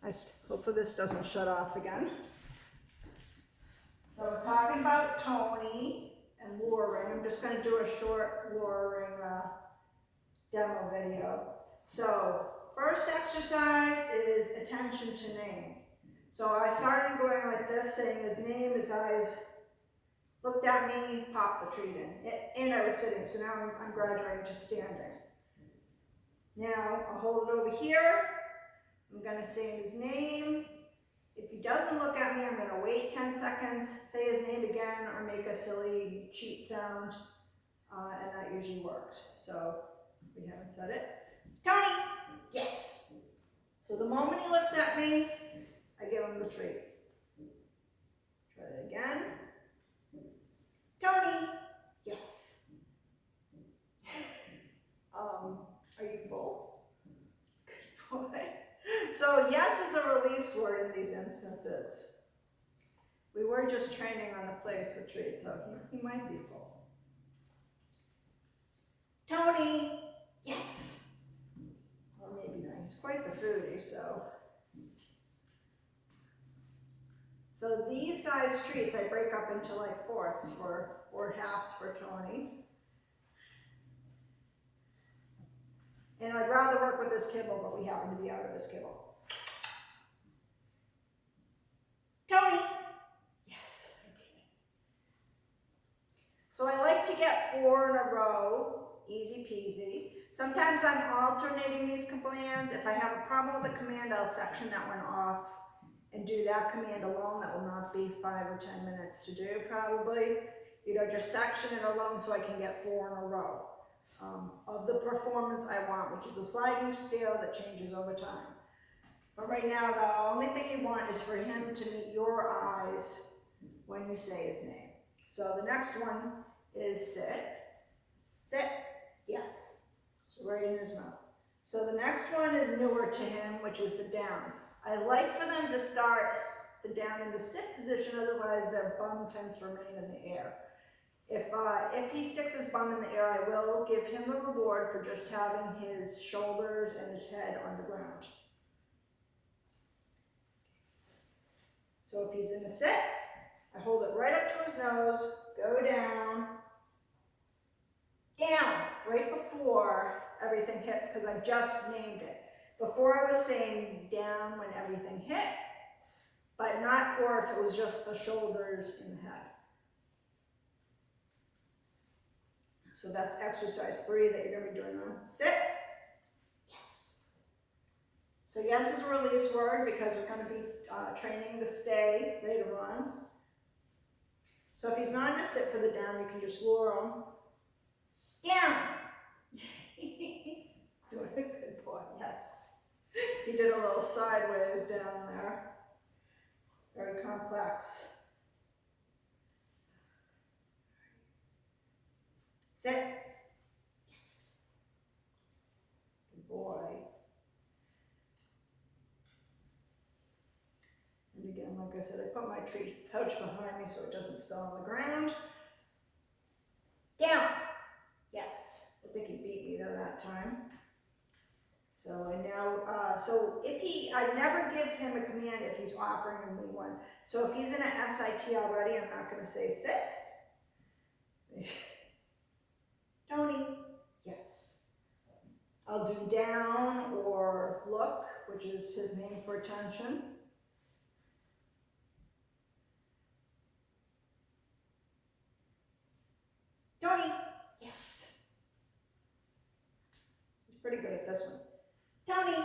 Hopefully this doesn't shut off again. So I was talking about Tony and luring. I'm just going to do a short luring demo video. So first exercise is attention to name. So I started going like this, saying his name, his eyes looked at me, popped the treat in. And I was sitting, so now I'm graduating to standing. Now I'll hold it over here. I'm going to say his name. If he doesn't look at me, I'm going to wait 10 seconds, say his name again, or make a silly cheat sound, and that usually works. So we haven't said it. Tony, yes. So the moment he looks at me, I give him the treat. Try that again. Tony, yes. Are you full? Good boy. So yes is a release word in these instances. We were just training on the place for treats, so he might be full. Tony, yes. Or maybe not. He's quite the foodie, so. So these size treats I break up into like fourths or halves for Tony. And I'd rather work with this kibble, but we happen to be out of this kibble. Tony, yes. Okay. So I like to get 4 in a row, easy peasy. Sometimes I'm alternating these commands. If I have a problem with a command, I'll section that one off and do that command alone. That will not be 5 or 10 minutes to do probably. You know, just section it alone so I can get 4 in a row of the performance I want, which is a sliding scale that changes over time. But right now, the only thing you want is for him to meet your eyes when you say his name. So the next one is sit. Sit, yes. So right in his mouth. So the next one is newer to him, which is the down. I like for them to start the down in the sit position, otherwise their bum tends to remain in the air. If he sticks his bum in the air, I will give him the reward for just having his shoulders and his head on the ground. So if he's in the sit, I hold it right up to his nose, go down, right before everything hits, because I just named it. Before I was saying down when everything hit, but not for if it was just the shoulders and the head. So that's exercise 3 that you're going to be doing on sit. Yes. So yes is a release word because we're going to be training the stay later on. So if he's not in the sit for the down, you can just lure him. Down. Doing a good boy, yes. He did a little sideways down there. Very complex. Sit. Yes. Good boy. And again, like I said, I put my treat pouch behind me so it doesn't spill on the ground. Down. Yes. I think he beat me though that time. So I now, so if I never give him a command if he's offering me one. So if he's in an SIT already, I'm not going to say sit. Tony, yes. I'll do down or look, which is his name for attention. Tony, yes. He's pretty good at this one. Tony,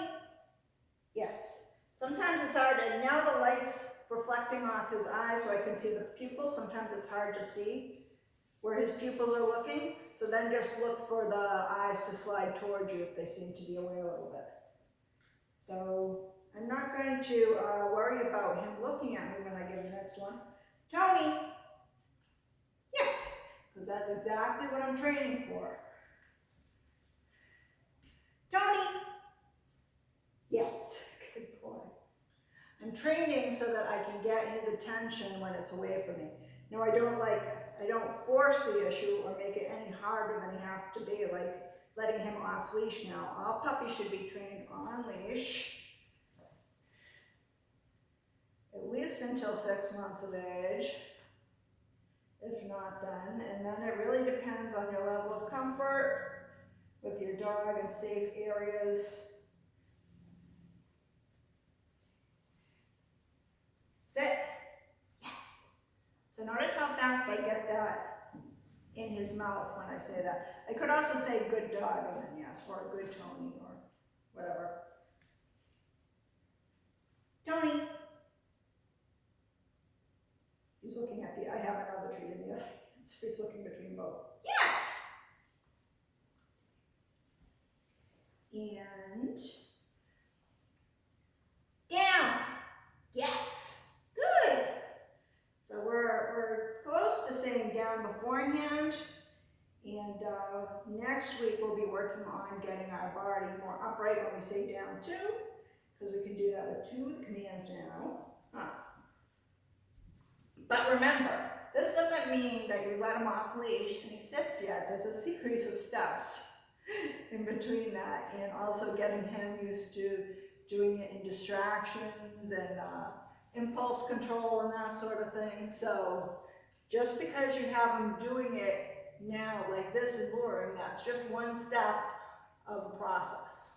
yes. Sometimes it's hard, and now the light's reflecting off his eyes so I can see the pupils. Sometimes it's hard to see where his pupils are looking. So then just look for the eyes to slide towards you if they seem to be away a little bit. So I'm not going to worry about him looking at me when I give the next one. Tony, yes, because that's exactly what I'm training for. Tony, yes, good boy. I'm training so that I can get his attention when it's away from me. No, I don't force the issue or make it any harder than he has to be, like letting him off leash now. All puppies should be trained on leash. until 6 months of age. If not, then, and then it really depends on your level of comfort with your dog and safe areas. Sit. Yes. So notice how fast I get that in his mouth when I say that. I could also say good dog and then yes, or good Tony or whatever. Tony. He's looking at I have another treat in the other hand, so he's looking between both. Yes! And down. Yes. Good. So we're close to saying down beforehand. And next week we'll be working on getting our body more upright when we say down too, because we can do that with 2 of the commands now. But remember, this doesn't mean that you let him off leash and he sits yet. There's a series of steps in between that, and also getting him used to doing it in distractions and impulse control and that sort of thing. So just because you have him doing it now like this and luring, that's just one step of the process.